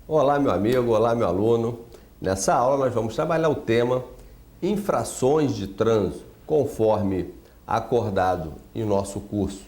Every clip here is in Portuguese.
Olá, meu amigo, olá, meu aluno. Nessa aula nós vamos trabalhar o tema infrações de trânsito, conforme acordado em nosso curso,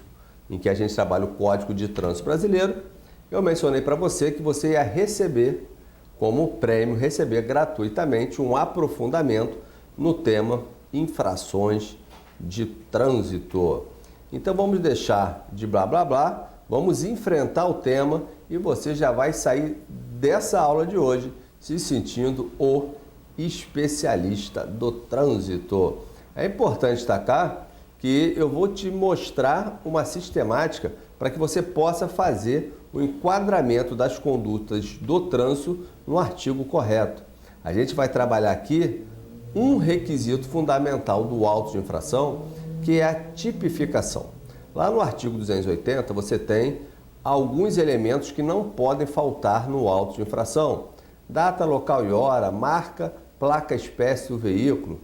em que a gente trabalha o Código de Trânsito Brasileiro. Eu mencionei para você que você ia receber como prêmio, receber gratuitamente um aprofundamento no tema infrações de trânsito. Então vamos deixar de blá blá blá, vamos enfrentar o tema e você já vai sair dessa aula de hoje se sentindo o especialista do trânsito. É importante destacar que eu vou te mostrar uma sistemática para que você possa fazer o enquadramento das condutas do trânsito no artigo correto. A gente vai trabalhar aqui um requisito fundamental do auto de infração, que é a tipificação. Lá no artigo 280 você tem alguns elementos que não podem faltar no auto de infração. Data, local e hora, marca, placa, espécie do veículo,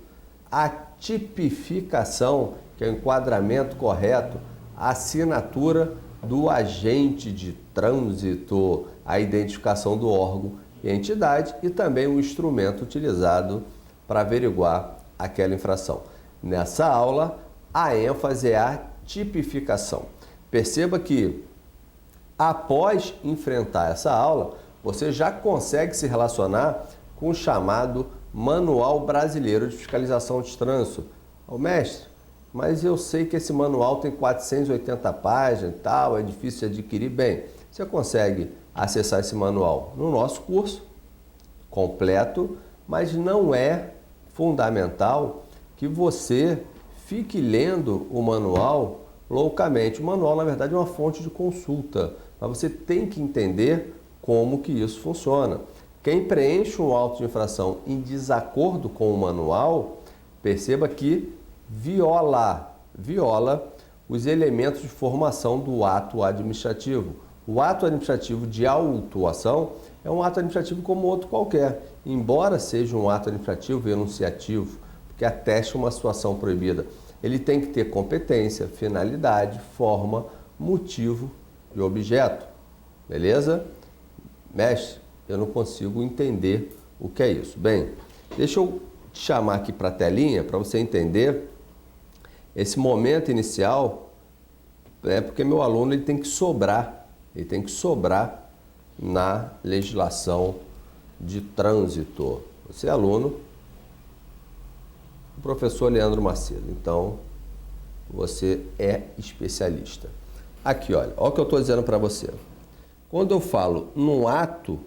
a tipificação, que é o enquadramento correto, a assinatura do agente de trânsito, a identificação do órgão e entidade e também o instrumento utilizado para averiguar aquela infração. Nessa aula, a ênfase é a tipificação. Perceba que após enfrentar essa aula, você já consegue se relacionar com o chamado Manual Brasileiro de Fiscalização de Trânsito. Ô mestre, mas eu sei que esse manual tem 480 páginas e tal, é difícil de adquirir. Bem, você consegue acessar esse manual no nosso curso completo, mas não é fundamental que você fique lendo o manual loucamente. O manual, na verdade, é uma fonte de consulta, mas você tem que entender como que isso funciona. Quem preenche um auto de infração em desacordo com o manual, perceba que viola os elementos de formação do ato administrativo. O ato administrativo de autuação é um ato administrativo como outro qualquer, embora seja um ato administrativo enunciativo, que ateste uma situação proibida. Ele tem que ter competência, finalidade, forma, motivo e objeto. Beleza? Mestre, eu não consigo entender o que é isso. Bem, deixa eu te chamar aqui para a telinha para você entender esse momento inicial, porque meu aluno ele tem que sobrar na legislação de trânsito. Você é aluno do professor Leandro Macedo, então você é especialista. Aqui, olha o que eu estou dizendo para você. Quando eu falo num ato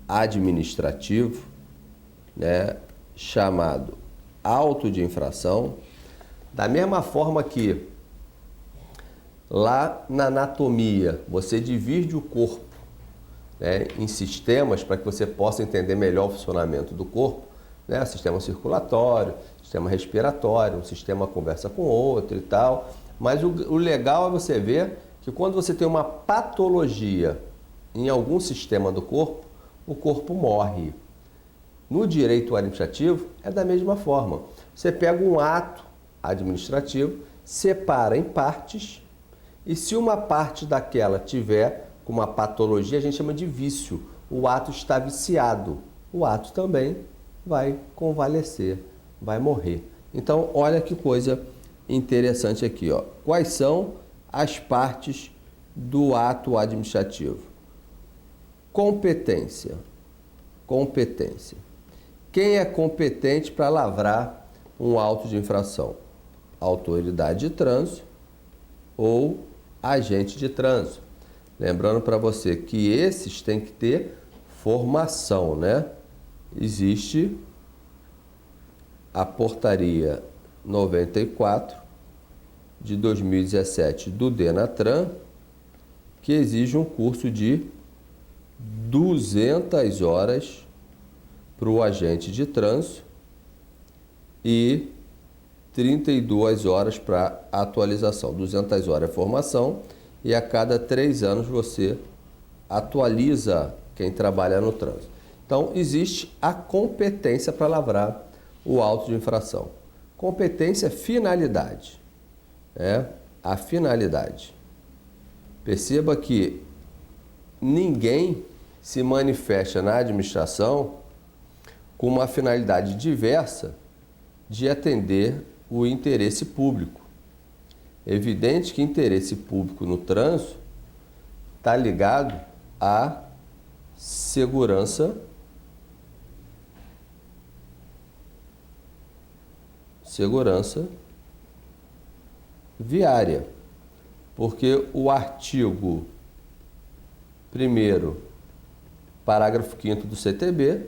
administrativo, chamado auto de infração, da mesma forma que lá na anatomia você divide o corpo em sistemas para que você possa entender melhor o funcionamento do corpo, sistema circulatório, sistema respiratório, um sistema conversa com o outro e tal, mas o legal é você ver que quando você tem uma patologia em algum sistema do corpo, o corpo morre. No direito administrativo é da mesma forma. Você pega um ato administrativo, separa em partes e se uma parte daquela tiver com uma patologia, a gente chama de vício. O ato está viciado. O ato também vai convalescer, vai morrer. Então, olha que coisa interessante aqui, ó. Quais são as partes do ato administrativo? Competência. Competência. Quem é competente para lavrar um auto de infração? Autoridade de trânsito ou agente de trânsito. Lembrando para você que esses têm que ter formação, Existe a portaria 94 de 2017 do Denatran, que exige um curso de 200 horas para o agente de trânsito e 32 horas para atualização. 200 horas é formação e a cada 3 anos você atualiza quem trabalha no trânsito. Então, existe a competência para lavrar o auto de infração. Competência é finalidade. A finalidade. Perceba que ninguém se manifesta na administração com uma finalidade diversa de atender o interesse público. É evidente que interesse público no trânsito está ligado à segurança viária, porque o artigo 1º, parágrafo 5º do CTB,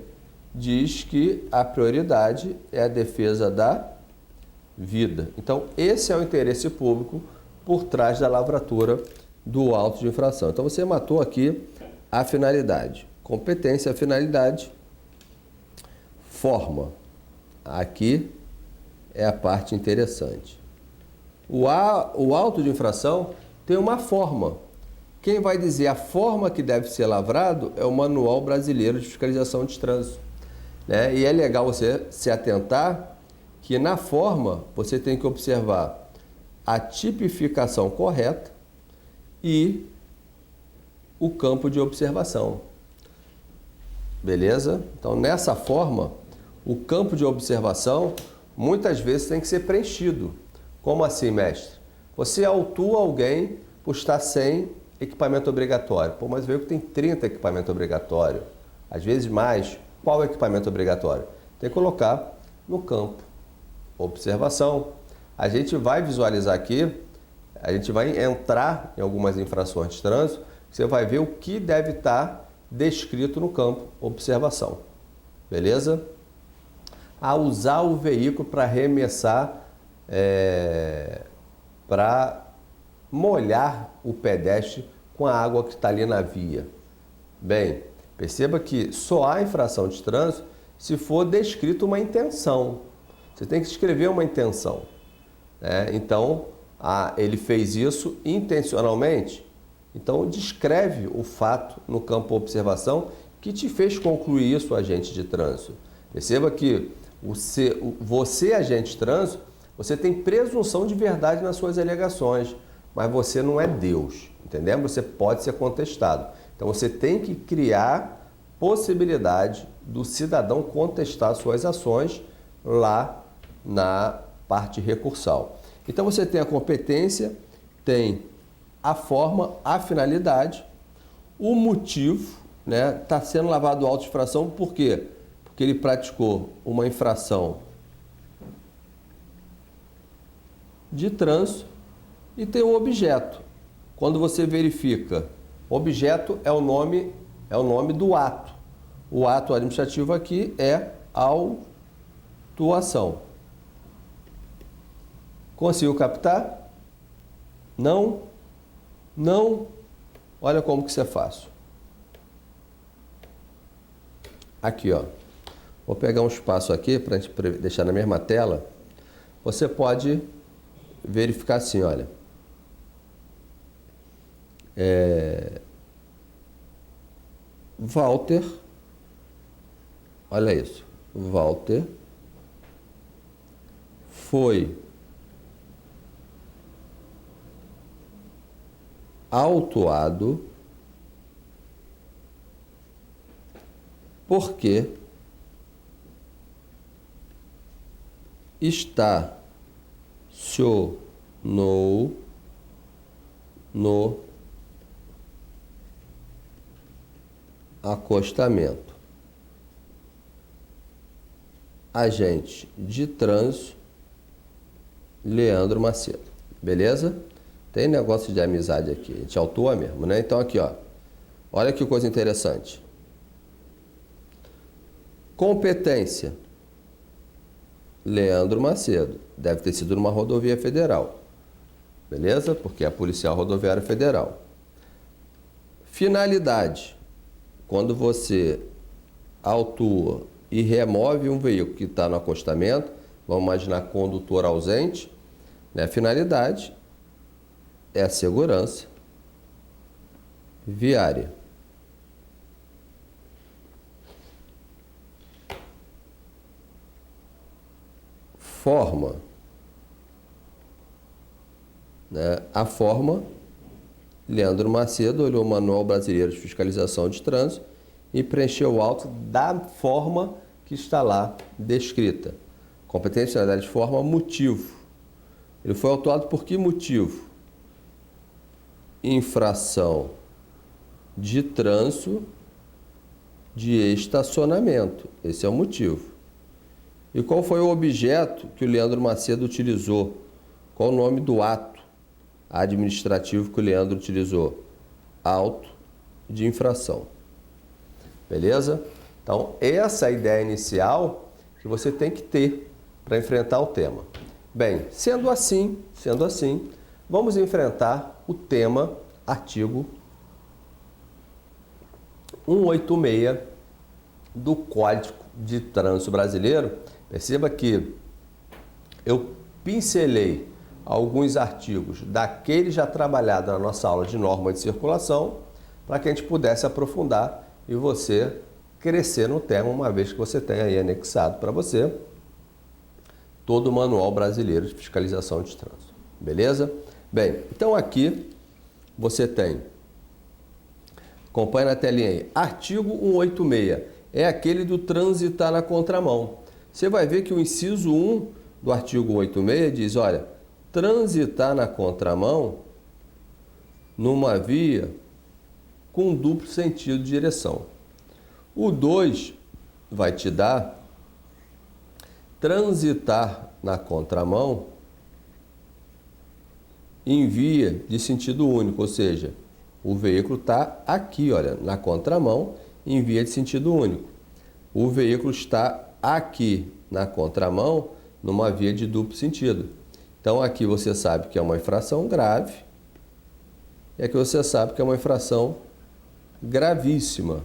diz que a prioridade é a defesa da vida. Então, esse é o interesse público por trás da lavratura do auto de infração. Então, você matou aqui a finalidade. Competência, finalidade, forma. Aqui é a parte interessante. O auto de infração tem uma forma. Quem vai dizer a forma que deve ser lavrado é o Manual Brasileiro de Fiscalização de Trânsito, né? E é legal você se atentar que na forma você tem que observar a tipificação correta e o campo de observação. Beleza? Então, nessa forma, o campo de observação muitas vezes tem que ser preenchido. Como assim, mestre? Você autua alguém por estar sem equipamento obrigatório. Pô, mas o veículo tem 30 equipamento obrigatório, às vezes mais. Qual é o equipamento obrigatório? Tem que colocar no campo. Observação. A gente vai visualizar aqui, a gente vai entrar em algumas infrações de trânsito, você vai ver o que deve estar descrito no campo. Observação. Beleza? A usar o veículo para arremessar, para molhar o pedestre com a água que está ali na via. Bem, perceba que só há infração de trânsito se for descrito uma intenção. Você tem que escrever uma intenção, né? Então, ele fez isso intencionalmente. Então, descreve o fato no campo observação que te fez concluir isso, agente de trânsito. Perceba que você, agente de trânsito, você tem presunção de verdade nas suas alegações, mas você não é Deus, entendeu? Você pode ser contestado. Então, você tem que criar possibilidade do cidadão contestar suas ações lá na parte recursal. Então, você tem a competência, tem a forma, a finalidade, o motivo, né? Está sendo lavado o auto de infração, por quê? Porque ele praticou uma infração de trânsito e tem o objeto. Quando você verifica, objeto é o nome do ato. O ato administrativo aqui é autuação. Conseguiu captar? Não? Não? Olha como que isso é fácil. Aqui, ó. Vou pegar um espaço aqui para a gente deixar na mesma tela. Você pode verificar assim, olha. Walter, olha isso. Walter foi autuado porque estacionou no acostamento. Agente de trânsito, Leandro Macedo. Beleza? Tem negócio de amizade aqui. A gente autua mesmo, né? Então aqui, ó. Olha que coisa interessante. Competência. Leandro Macedo. Deve ter sido numa rodovia federal. Beleza? Porque é policial rodoviário federal. Finalidade. Quando você autua e remove um veículo que está no acostamento, vamos imaginar condutor ausente, né? Finalidade é a segurança viária. Forma, né? A forma Leandro Macedo olhou o Manual Brasileiro de Fiscalização de Trânsito e preencheu o auto da forma que está lá descrita. Competência, finalidade de forma, motivo. Ele foi autuado por que motivo? Infração de trânsito de estacionamento. Esse é o motivo. E qual foi o objeto que o Leandro Macedo utilizou? Qual o nome do ato administrativo que o Leandro utilizou? Auto de infração. Beleza? Então, essa é a ideia inicial que você tem que ter para enfrentar o tema. Bem, sendo assim, vamos enfrentar o tema artigo 186 do Código de Trânsito Brasileiro. Perceba que eu pincelei alguns artigos daquele já trabalhado na nossa aula de norma de circulação para que a gente pudesse aprofundar e você crescer no tema, uma vez que você tenha aí anexado para você todo o Manual Brasileiro de Fiscalização de Trânsito. Beleza? Bem, então aqui você tem, acompanha na telinha aí, artigo 186, é aquele do transitar na contramão. Você vai ver que o inciso 1 do artigo 186 diz, olha, transitar na contramão numa via com duplo sentido de direção. O 2 vai te dar transitar na contramão em via de sentido único, ou seja, o veículo está aqui, olha, na contramão, em via de sentido único. O veículo está aqui na contramão, numa via de duplo sentido. Então aqui você sabe que é uma infração grave, e aqui você sabe que é uma infração gravíssima.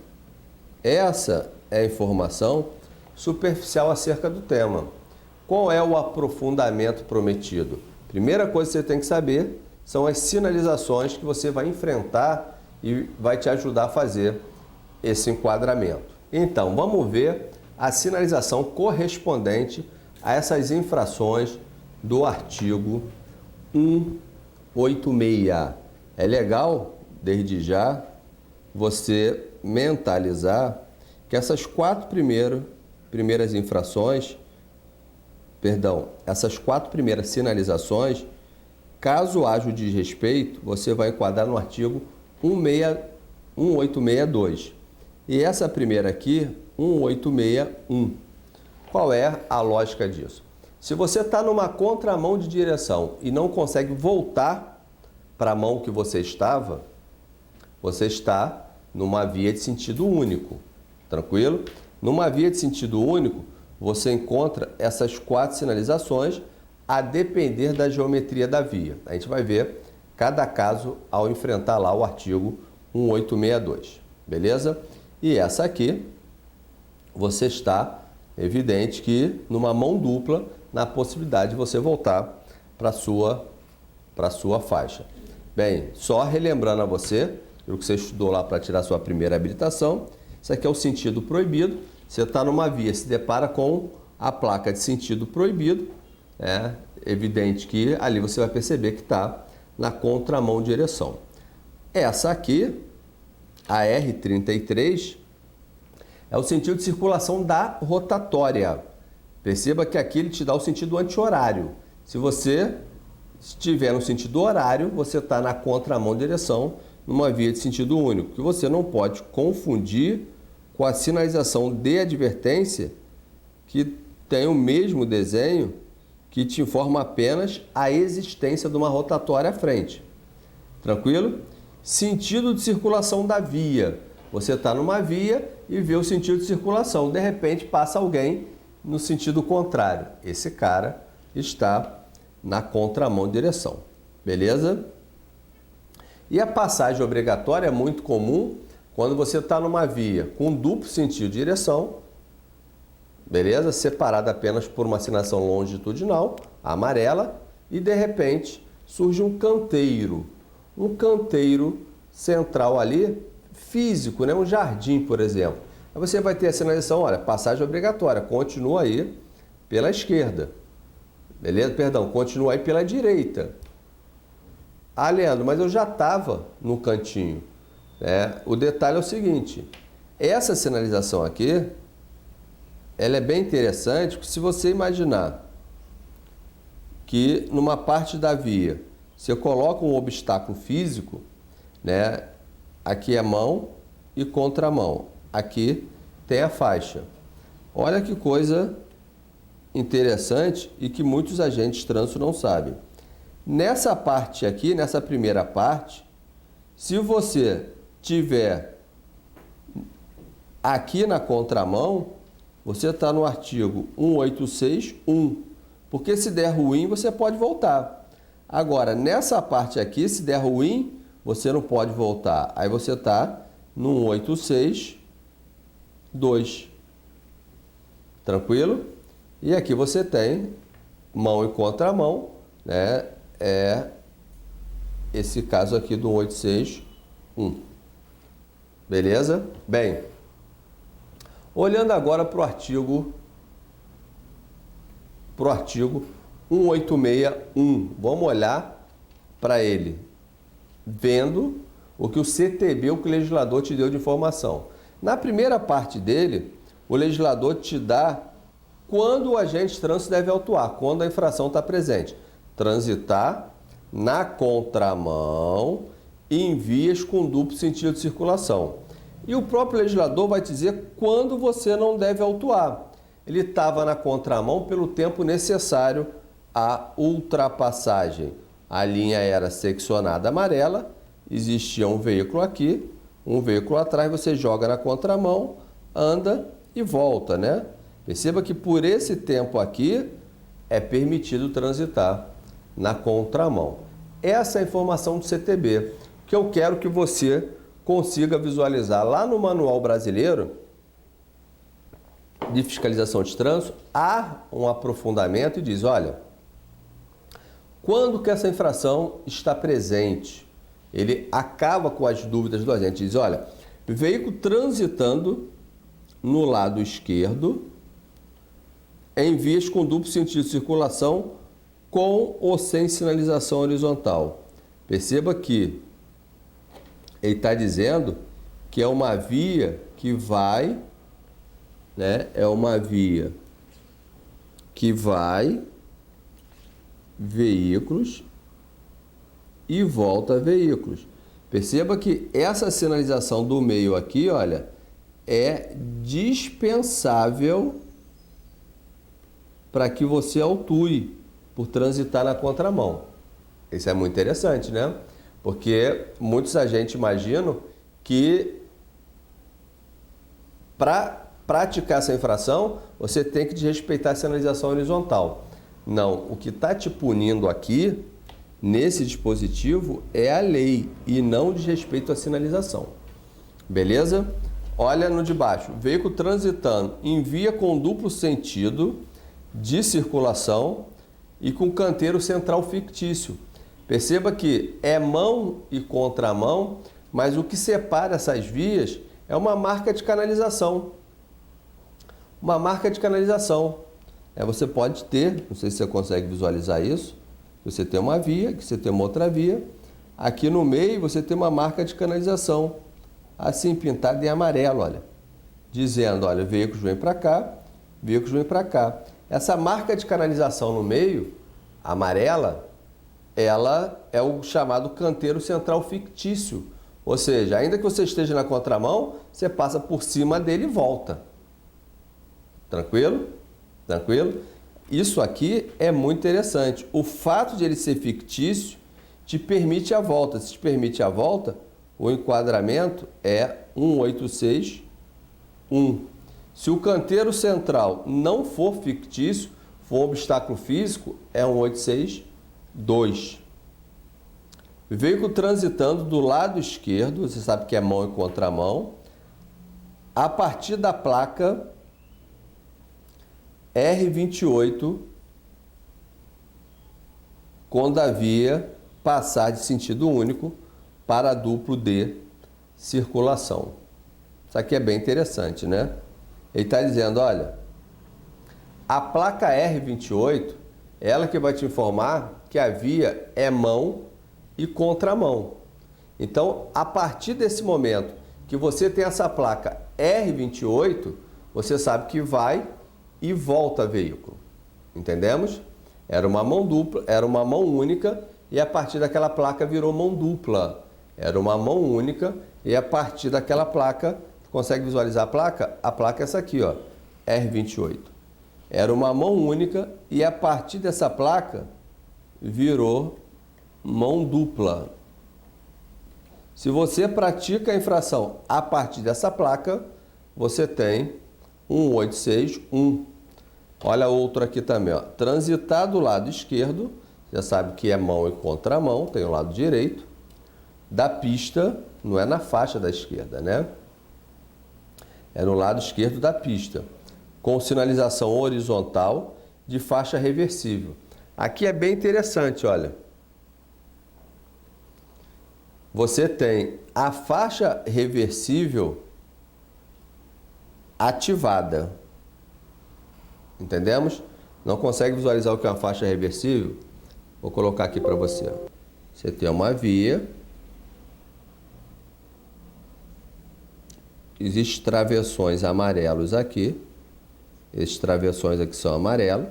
Essa é a informação superficial acerca do tema. Qual é o aprofundamento prometido? Primeira coisa que você tem que saber são as sinalizações que você vai enfrentar e vai te ajudar a fazer esse enquadramento. Então, vamos ver a sinalização correspondente a essas infrações do artigo 186. É legal, desde já, você mentalizar que essas essas quatro primeiras sinalizações, caso haja o desrespeito, você vai enquadrar no artigo 1862. E essa primeira aqui, 1861. Qual é a lógica disso? Se você está numa contramão de direção e não consegue voltar para a mão que você está numa via de sentido único. Tranquilo? Numa via de sentido único, você encontra essas quatro sinalizações a depender da geometria da via. A gente vai ver cada caso ao enfrentar lá o artigo 1862. Beleza? E essa aqui, você está, evidente que numa mão dupla, na possibilidade de você voltar para a sua faixa. Bem, só relembrando a você, o que você estudou lá para tirar sua primeira habilitação, isso aqui é o sentido proibido. Você está numa via, se depara com a placa de sentido proibido, é evidente que ali você vai perceber que está na contramão de direção. Essa aqui, a R33, é o sentido de circulação da rotatória. Perceba que aqui ele te dá o sentido anti-horário. Se você estiver no sentido horário, você está na contramão de direção, numa via de sentido único, que você não pode confundir com a sinalização de advertência, que tem o mesmo desenho, que te informa apenas a existência de uma rotatória à frente. Tranquilo? Sentido de circulação da via. Você está numa via e vê o sentido de circulação. De repente passa alguém no sentido contrário. Esse cara está na contramão de direção. Beleza? E a passagem obrigatória é muito comum quando você está numa via com duplo sentido de direção, beleza? Separada apenas por uma sinalização longitudinal, amarela, e de repente surge um canteiro central ali, físico, né? Um jardim, por exemplo. Aí você vai ter a sinalização, olha, passagem obrigatória, continua aí pela esquerda, beleza? Perdão, continua aí pela direita. Ah, Leandro, mas eu já estava no cantinho. Né? O detalhe é o seguinte, essa sinalização aqui, ela é bem interessante, porque se você imaginar que numa parte da via você coloca um obstáculo físico, né? Aqui é mão e contramão. Aqui tem a faixa. Olha que coisa interessante e que muitos agentes de trânsito não sabem. Nessa parte aqui, nessa primeira parte, se você tiver aqui na contramão, você está no artigo 186.1, porque se der ruim, você pode voltar. Agora, nessa parte aqui, se der ruim, você não pode voltar. Aí você está no 186.2. Tranquilo? E aqui você tem mão e contramão, né? É esse caso aqui do 186.1. Beleza? Bem, olhando agora para o artigo 186.1. Vamos olhar para ele, vendo o que o CTB, o que o legislador te deu de informação. Na primeira parte dele, o legislador te dá quando o agente de trânsito deve autuar, quando a infração está presente. Transitar na contramão em vias com duplo sentido de circulação. E o próprio legislador vai dizer quando você não deve autuar. Ele estava na contramão pelo tempo necessário à ultrapassagem. A linha era seccionada amarela, existia um veículo aqui, um veículo atrás, você joga na contramão, anda e volta, né? Perceba que por esse tempo aqui é permitido transitar na contramão. Essa é a informação do CTB, que eu quero que você consiga visualizar lá no Manual Brasileiro de Fiscalização de Trânsito. Há um aprofundamento e diz, olha, quando que essa infração está presente? Ele acaba com as dúvidas do agente, diz, olha, veículo transitando no lado esquerdo em vias com duplo sentido de circulação com ou sem sinalização horizontal. Perceba que ele está dizendo que é uma via que vai, né? É uma via que vai veículos e volta veículos. Perceba que essa sinalização do meio aqui, olha, é dispensável para que você autue por transitar na contramão. Isso é muito interessante, né? Porque muitos agentes imaginam que para praticar essa infração, você tem que desrespeitar a sinalização horizontal. Não, o que está te punindo aqui, nesse dispositivo, é a lei e não o desrespeito à sinalização. Beleza? Olha no de baixo, veículo transitando em via com duplo sentido de circulação e com canteiro central fictício. Perceba que é mão e contramão, mas o que separa essas vias é uma marca de canalização. Uma marca de canalização. Você pode ter, não sei se você consegue visualizar isso, você tem uma via, que você tem uma outra via, aqui no meio você tem uma marca de canalização, assim pintada em amarelo, olha, dizendo, olha, veículos vêm para cá, veículos vêm para cá. Essa marca de canalização no meio, amarela, ela é o chamado canteiro central fictício. Ou seja, ainda que você esteja na contramão, você passa por cima dele e volta. Tranquilo? Tranquilo? Isso aqui é muito interessante. O fato de ele ser fictício te permite a volta. Se te permite a volta, o enquadramento é 186.1. Se o canteiro central não for fictício, for um obstáculo físico, é 186.2. Veículo transitando do lado esquerdo, você sabe que é mão e contramão, a partir da placa R28, quando a via passar de sentido único para duplo de circulação. Isso aqui é bem interessante, né? Ele está dizendo, olha, a placa R28, ela que vai te informar que a via é mão e contramão. Então, a partir desse momento que você tem essa placa R28, você sabe que vai e volta veículo. Entendemos? Era uma mão dupla, era uma mão única e a partir daquela placa virou mão dupla. Era uma mão única e a partir daquela placa, consegue visualizar a placa? A placa é essa aqui, ó, R28. Era uma mão única e a partir dessa placa virou mão dupla. Se você pratica a infração a partir dessa placa, você tem 1861. Olha outro aqui também, ó. Transitar do lado esquerdo, já sabe que é mão e contramão, tem o lado direito, da pista, não é na faixa da esquerda, né? É no lado esquerdo da pista, com sinalização horizontal de faixa reversível. Aqui é bem interessante, olha. Você tem a faixa reversível ativada. Entendemos? Não consegue visualizar o que é uma faixa reversível? Vou colocar aqui para você. Você tem uma via. Existem travessões amarelos aqui. Esses travessões aqui são amarelos.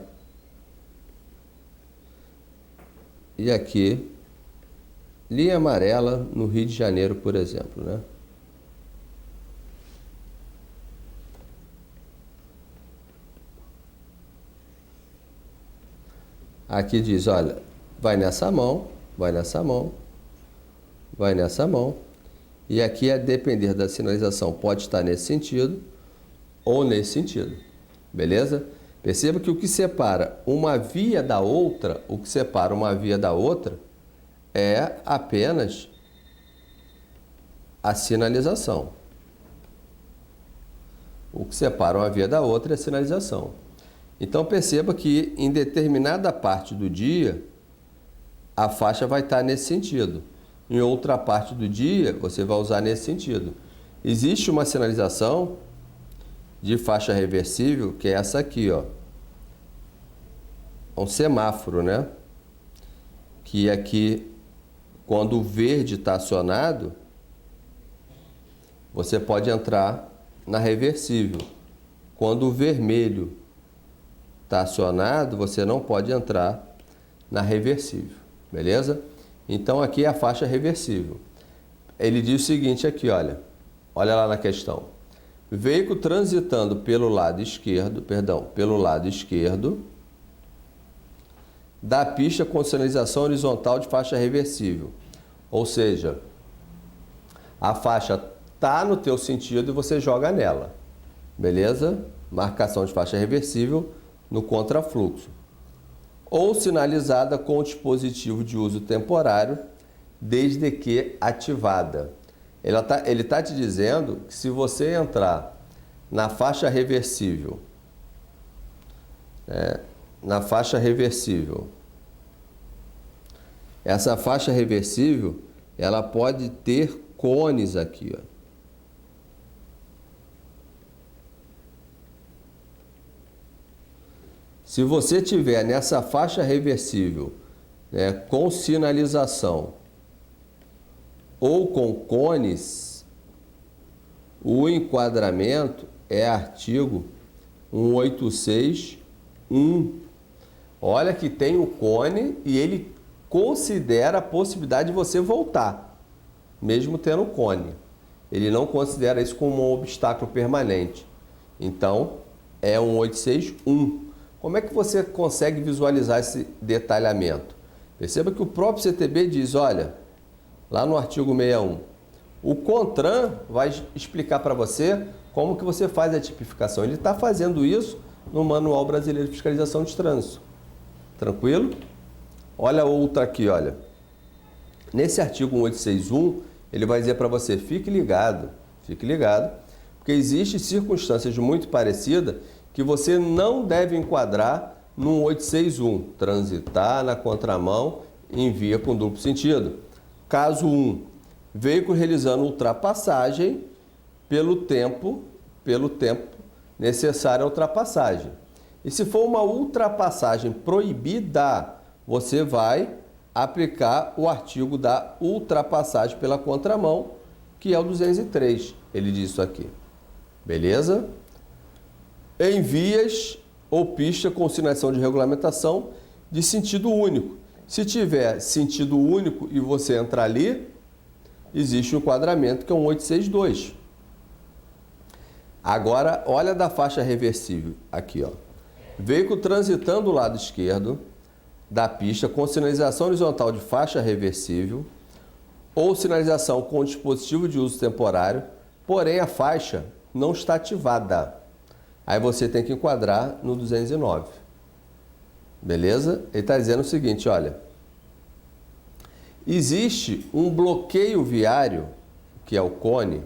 E aqui, linha amarela no Rio de Janeiro, por exemplo, né? Aqui diz, olha, vai nessa mão, vai nessa mão, vai nessa mão. E aqui, a depender da sinalização, pode estar nesse sentido ou nesse sentido. Beleza? Perceba que o que separa uma via da outra, o que separa uma via da outra é apenas a sinalização. O que separa uma via da outra é a sinalização. Então perceba que em determinada parte do dia a faixa vai estar nesse sentido. Em outra parte do dia você vai usar nesse sentido. Existe uma sinalização de faixa reversível que é essa aqui, ó. Um semáforo, né? Que aqui, quando o verde está acionado, você pode entrar na reversível. Quando o vermelho está acionado, você não pode entrar na reversível, beleza? Então aqui é a faixa reversível. Ele diz o seguinte aqui, olha lá na questão. Veículo transitando pelo lado esquerdo, pelo lado esquerdo da pista com sinalização horizontal de faixa reversível. Ou seja, a faixa está no teu sentido e você joga nela, beleza? Marcação de faixa reversível no contrafluxo. Ou sinalizada com dispositivo de uso temporário, desde que ativada. Ele está te dizendo que se você entrar na faixa reversível, essa faixa reversível, ela pode ter cones aqui, ó. Se você tiver nessa faixa reversível, né, com sinalização ou com cones, o enquadramento é artigo 1861. Olha que tem o cone e ele considera a possibilidade de você voltar, mesmo tendo o cone. Ele não considera isso como um obstáculo permanente. Então, é um 1861. Como é que você consegue visualizar esse detalhamento? Perceba que o próprio CTB diz, olha, lá no artigo 61, o CONTRAN vai explicar para você como que você faz a tipificação. Ele está fazendo isso no Manual Brasileiro de Fiscalização de Trânsito. Tranquilo? Olha outra aqui, olha. Nesse artigo 1861, ele vai dizer para você, fique ligado, porque existem circunstâncias muito parecidas que você não deve enquadrar no 1861, transitar na contramão em via com duplo sentido. Caso 1, veículo realizando ultrapassagem pelo tempo necessário à ultrapassagem. E se for uma ultrapassagem proibida, você vai aplicar o artigo da ultrapassagem pela contramão, que é o 203. Ele diz isso aqui. Beleza? Em vias ou pista com sinalização de regulamentação de sentido único. Se tiver sentido único e você entrar ali, existe um enquadramento que é um 862. Agora, olha da faixa reversível aqui, ó. Veículo transitando do lado esquerdo da pista com sinalização horizontal de faixa reversível ou sinalização com dispositivo de uso temporário, porém a faixa não está ativada. Aí você tem que enquadrar no 209. Beleza? Ele está dizendo o seguinte, olha. Existe um bloqueio viário, que é o cone.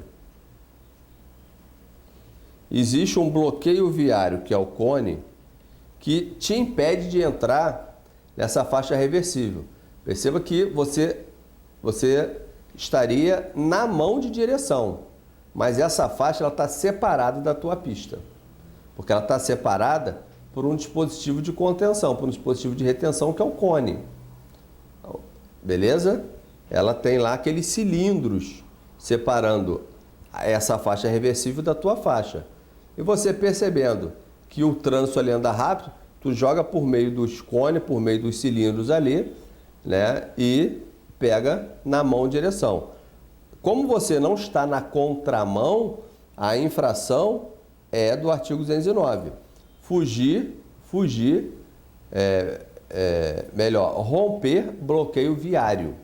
Existe um bloqueio viário, que é o cone, que te impede de entrar nessa faixa reversível. Perceba que você estaria na mão de direção, mas essa faixa está separada da tua pista, porque ela está separada por um dispositivo de contenção, por um dispositivo de retenção, que é o cone. Beleza? Ela tem lá aqueles cilindros separando essa faixa reversível da tua faixa. E você percebendo que o trânsito ali anda rápido, tu joga por meio dos cones, por meio dos cilindros ali, né? E pega na mão de direção. Como você não está na contramão, a infração é do artigo 209. Romper bloqueio viário.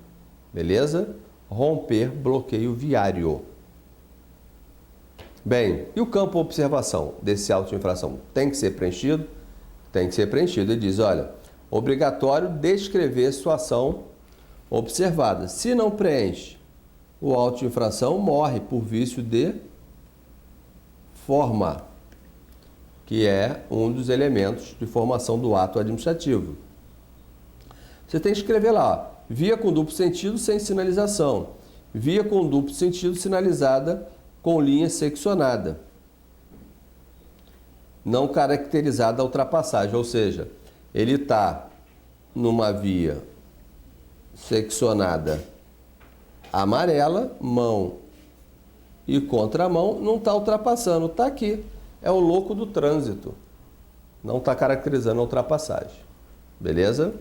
Beleza? Romper bloqueio viário. Bem, e o campo observação desse auto de infração? Tem que ser preenchido? Tem que ser preenchido. Ele diz, olha, obrigatório descrever situação observada. Se não preenche, o auto de infração morre por vício de forma, que é um dos elementos de formação do ato administrativo. Você tem que escrever lá, ó, via com duplo sentido sem sinalização, via com duplo sentido sinalizada com linha seccionada, não caracterizada a ultrapassagem, ou seja, ele está numa via seccionada amarela, mão e contramão, não está ultrapassando, está aqui, é o louco do trânsito, não está caracterizando a ultrapassagem, beleza?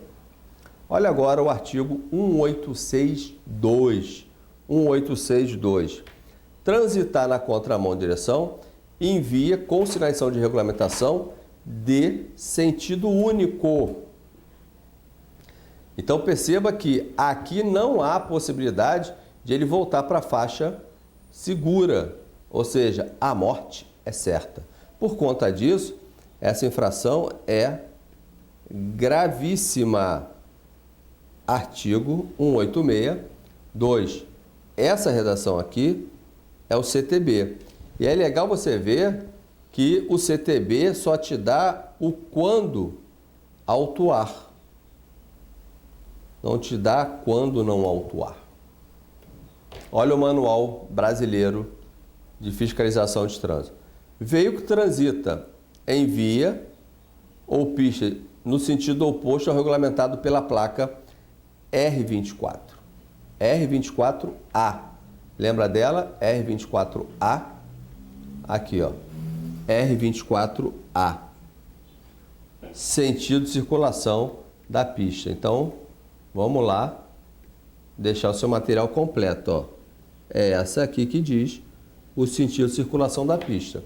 Olha agora o artigo 1862, 1862. Transitar na contramão direção em via com sinalização de regulamentação de sentido único. Então perceba que aqui não há possibilidade de ele voltar para a faixa segura, ou seja, a morte é certa. Por conta disso, essa infração é gravíssima. Artigo 186.2. Essa redação aqui é o CTB. E é legal você ver que o CTB só te dá o quando autuar. Não te dá quando não autuar. Olha o Manual Brasileiro de Fiscalização de Trânsito. Veículo que transita em via ou pista no sentido oposto ao regulamentado pela placa R24. R24A. Lembra dela? R24A. Aqui, ó. R24A. Sentido de circulação da pista. Então, vamos lá deixar o seu material completo, ó. É essa aqui que diz o sentido de circulação da pista.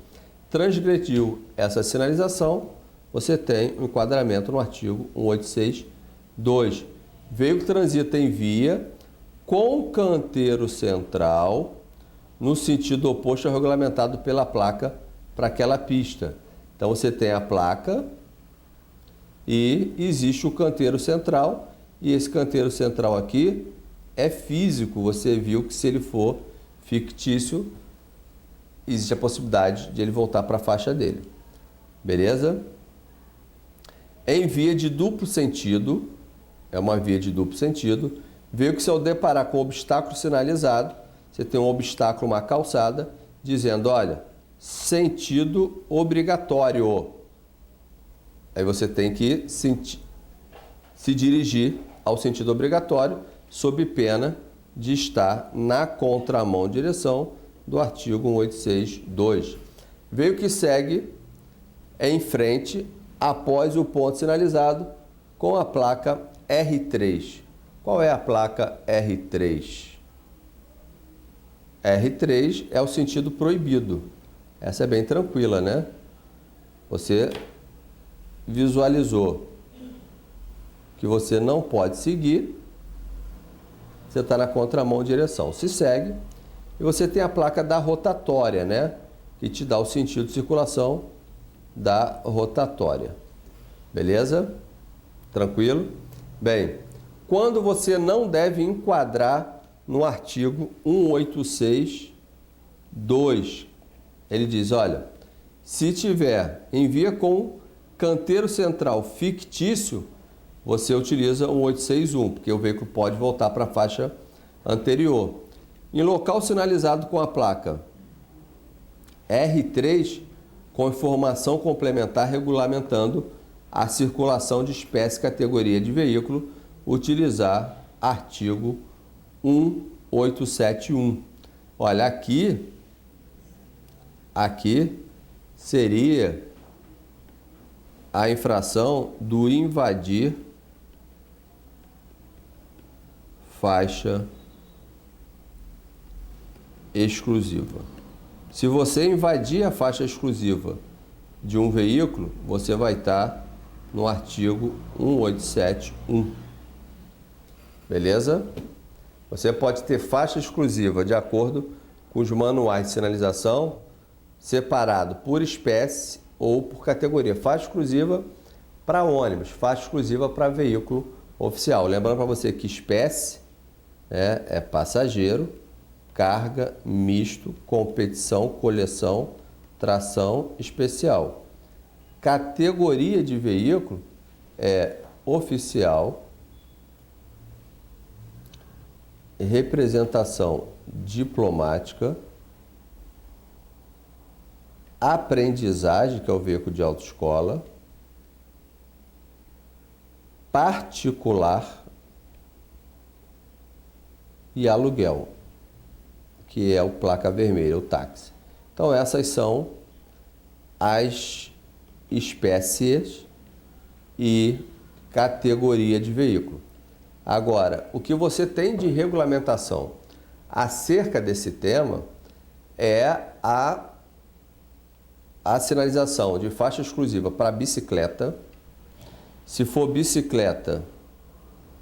Transgrediu essa sinalização, você tem um enquadramento no artigo 1862. Veículo que transita em via com canteiro central no sentido oposto ao regulamentado pela placa para aquela pista. Então você tem a placa e existe o canteiro central, e esse canteiro central aqui é físico. Você viu que se ele for fictício, existe a possibilidade de ele voltar para a faixa dele. Beleza? Em via de duplo sentido, é uma via de duplo sentido, veio que se eu deparar com um obstáculo sinalizado, você tem um obstáculo, uma calçada, dizendo, olha, sentido obrigatório. Aí você tem que se dirigir ao sentido obrigatório, sob pena de estar na contramão direção do artigo 186.2. Veio que segue em frente após o ponto sinalizado com a placa R3. Qual é a placa R3? R3 é o sentido proibido. Essa é bem tranquila, né? Você visualizou que você não pode seguir, você está na contramão direção. Se segue, e você tem a placa da rotatória, né? Que te dá o sentido de circulação da rotatória. Beleza? Tranquilo? Bem, quando você não deve enquadrar no artigo 186.2, ele diz, olha, se tiver em via com canteiro central fictício, você utiliza 186.1, porque o veículo pode voltar para a faixa anterior. Em local sinalizado com a placa R3, com informação complementar regulamentando a circulação de espécie e categoria de veículo, utilizar artigo 187.1. Olha, aqui seria a infração do invadir faixa exclusiva. Se você invadir a faixa exclusiva de um veículo, você vai estar no artigo 187.1. Beleza? Você pode ter faixa exclusiva de acordo com os manuais de sinalização, separado por espécie ou por categoria. Faixa exclusiva para ônibus, faixa exclusiva para veículo oficial. Lembrando para você que espécie é passageiro, carga, misto, competição, coleção, tração, especial. Categoria de veículo é oficial, representação diplomática, aprendizagem, que é o veículo de autoescola, particular e aluguel, que é o placa vermelha, o táxi. Então essas são as espécies e categoria de veículo. Agora, o que você tem de regulamentação acerca desse tema é a sinalização de faixa exclusiva para bicicleta. Se for bicicleta,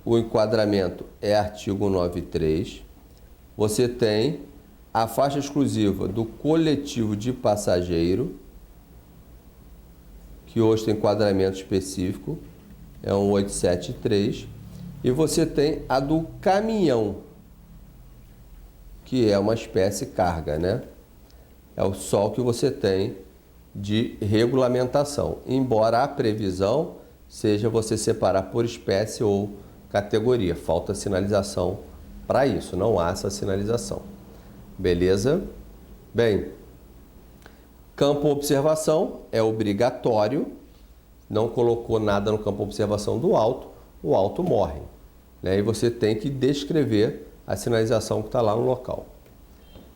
o enquadramento é artigo 193. Você tem a faixa exclusiva do coletivo de passageiro, que hoje tem enquadramento específico, é 187.3. E você tem a do caminhão, que é uma espécie carga, né? É o só que você tem de regulamentação, embora a previsão seja você separar por espécie ou categoria. Falta sinalização para isso, não há essa sinalização. Beleza? Bem, campo observação é obrigatório, não colocou nada no campo observação do auto, o auto morre, né? E você tem que descrever a sinalização que está lá no local.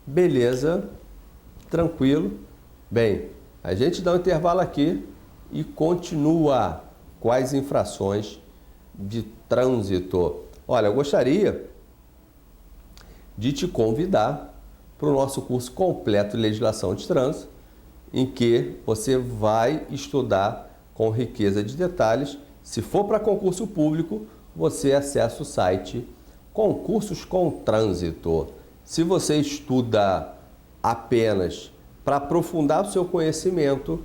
Beleza? Tranquilo? Bem, a gente dá um intervalo aqui e continua. Quais infrações de trânsito? Olha, eu gostaria de te convidar para o nosso curso completo de legislação de trânsito, em que você vai estudar com riqueza de detalhes. Se for para concurso público, você acessa o site Concursos com Trânsito. Se você estuda apenas para aprofundar o seu conhecimento,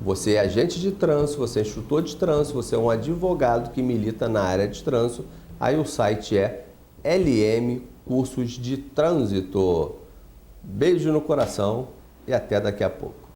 você é agente de trânsito, você é instrutor de trânsito, você é um advogado que milita na área de trânsito, aí o site é LM Cursos de Trânsito. Beijo no coração e até daqui a pouco.